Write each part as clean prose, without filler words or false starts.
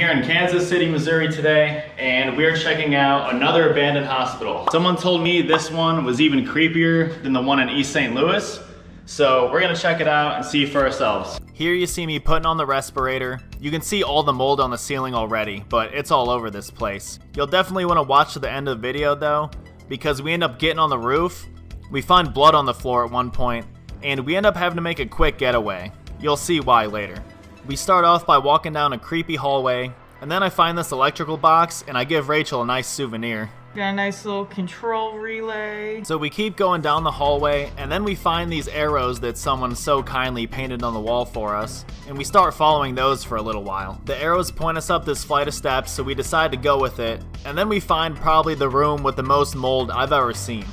here in Kansas City, Missouri today, and we're checking out another abandoned hospital. Someone told me this one was even creepier than the one in East St. Louis, so we're gonna check it out and see for ourselves. Here you see me putting on the respirator. You can see all the mold on the ceiling already, but it's all over this place. You'll definitely want to watch to the end of the video though, because we end up getting on the roof, we find blood on the floor at one point, and we end up having to make a quick getaway. You'll see why later. We start off by walking down a creepy hallway, and then I find this electrical box and I give Rachel a nice souvenir. Got a nice little control relay. So we keep going down the hallway, and then we find these arrows that someone so kindly painted on the wall for us, and we start following those for a little while. The arrows point us up this flight of steps, so we decide to go with it, and then we find probably the room with the most mold I've ever seen.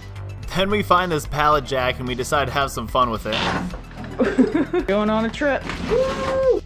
Then we find this pallet jack and we decide to have some fun with it. Going on a trip. Woo!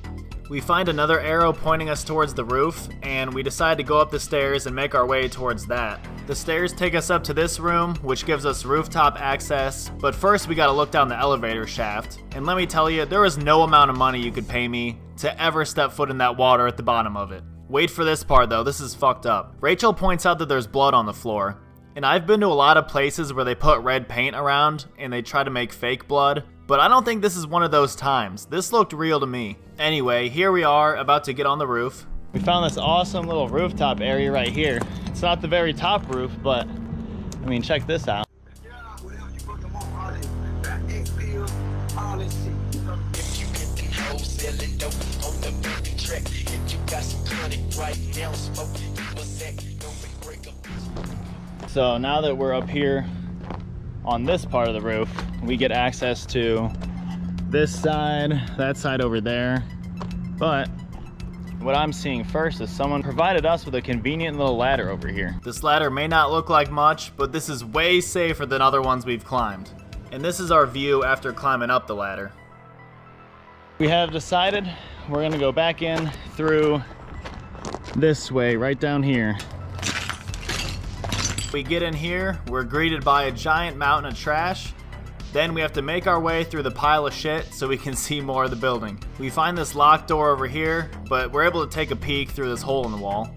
We find another arrow pointing us towards the roof, and we decide to go up the stairs and make our way towards that. The stairs take us up to this room, which gives us rooftop access, but first we gotta look down the elevator shaft. And let me tell you, there is no amount of money you could pay me to ever step foot in that water at the bottom of it. Wait for this part though, this is fucked up. Rachel points out that there's blood on the floor. And I've been to a lot of places where they put red paint around and they try to make fake blood, but I don't think this is one of those times. This looked real to me. Anyway, here we are about to get on the roof. We found this awesome little rooftop area right here. It's not the very top roof, but I mean, check this out. So now that we're up here on this part of the roof, we get access to this side, that side over there. But what I'm seeing first is someone provided us with a convenient little ladder over here. This ladder may not look like much, but this is way safer than other ones we've climbed. And this is our view after climbing up the ladder. We have decided we're gonna go back in through this way, right down here. We get in here, we're greeted by a giant mountain of trash. Then we have to make our way through the pile of shit so we can see more of the building. We find this locked door over here, but we're able to take a peek through this hole in the wall.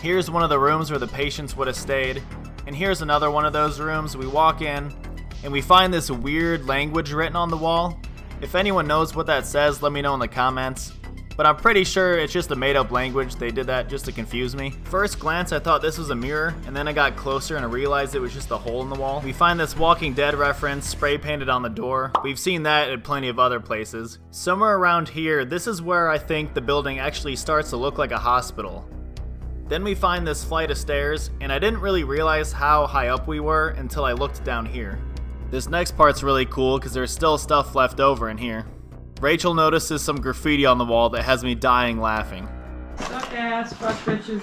Here's one of the rooms where the patients would have stayed. And here's another one of those rooms. We walk in, and we find this weird language written on the wall. If anyone knows what that says, let me know in the comments. But I'm pretty sure it's just a made-up language. They did that just to confuse me. First glance, I thought this was a mirror, and then I got closer and I realized it was just a hole in the wall. We find this Walking Dead reference spray painted on the door. We've seen that at plenty of other places. Somewhere around here, this is where I think the building actually starts to look like a hospital. Then we find this flight of stairs, and I didn't really realize how high up we were until I looked down here. This next part's really cool because there's still stuff left over in here. Rachel notices some graffiti on the wall that has me dying laughing. Suck ass, fuck bitches.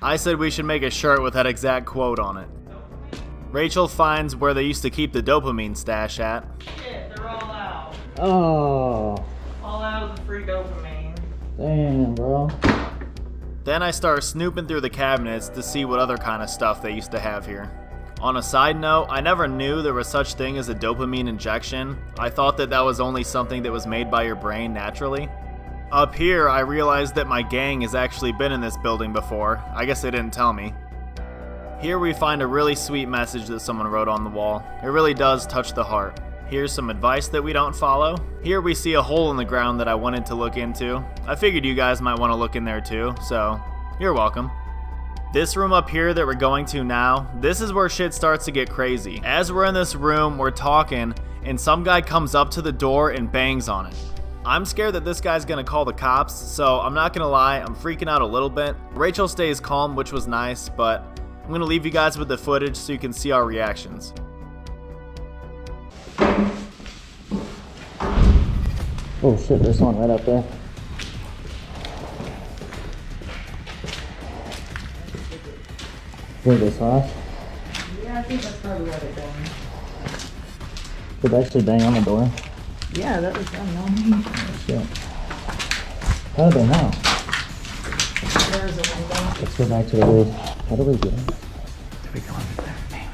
I said we should make a shirt with that exact quote on it. Rachel finds where they used to keep the dopamine stash at. Shit, they're all out. Oh. All out of the free dopamine. Damn, bro. Then I start snooping through the cabinets to see what other kind of stuff they used to have here. On a side note, I never knew there was such thing as a dopamine injection. I thought that that was only something that was made by your brain naturally. Up here, I realized that my gang has actually been in this building before. I guess they didn't tell me. Here we find a really sweet message that someone wrote on the wall. It really does touch the heart. Here's some advice that we don't follow. Here we see a hole in the ground that I wanted to look into. I figured you guys might want to look in there too, so you're welcome. This room up here that we're going to now, this is where shit starts to get crazy. As we're in this room, we're talking, and some guy comes up to the door and bangs on it. I'm scared that this guy's gonna call the cops, so I'm not gonna lie, I'm freaking out a little bit. Rachel stays calm, which was nice, but I'm gonna leave you guys with the footage so you can see our reactions. Oh shit, there's one right up there. Wait, this last? Yeah, I think that's probably what it done. Did they actually bang on the door? Yeah, that was done on me. Oh shit. How did they know? There was a window. Let's go back to the roof. How do we get in? We go under there, man.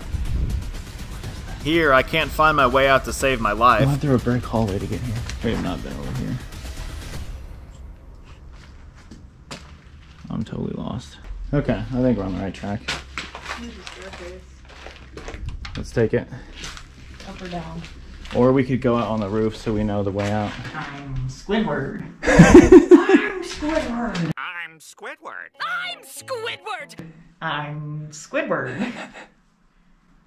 Here, I can't find my way out to save my life. I went through a brick hallway to get here. Wait, not there, over here. I'm totally lost. Okay, I think we're on the right track. Here's the staircase. Let's take it. Up or down? Or we could go out on the roof so we know the way out. I'm Squidward. I'm Squidward. I'm Squidward. I'm Squidward. I'm Squidward.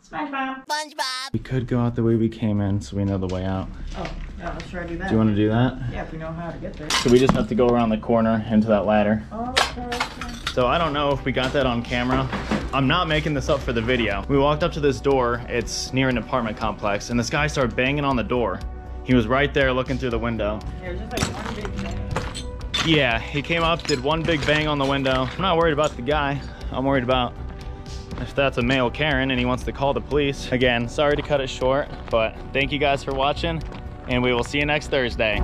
SpongeBob. SpongeBob. We could go out the way we came in so we know the way out. Oh, yeah, let's try to do that. Do you want to do that? Yeah, if we know how to get there. So we just have to go around the corner into that ladder. Okay. So I don't know if we got that on camera. I'm not making this up for the video. We walked up to this door. It's near an apartment complex, and this guy started banging on the door. He was right there looking through the window. Yeah, just like one big bang. Yeah, he came up, did one big bang on the window. I'm not worried about the guy. I'm worried about if that's a male Karen and he wants to call the police. Again, sorry to cut it short, but thank you guys for watching, and we will see you next Thursday.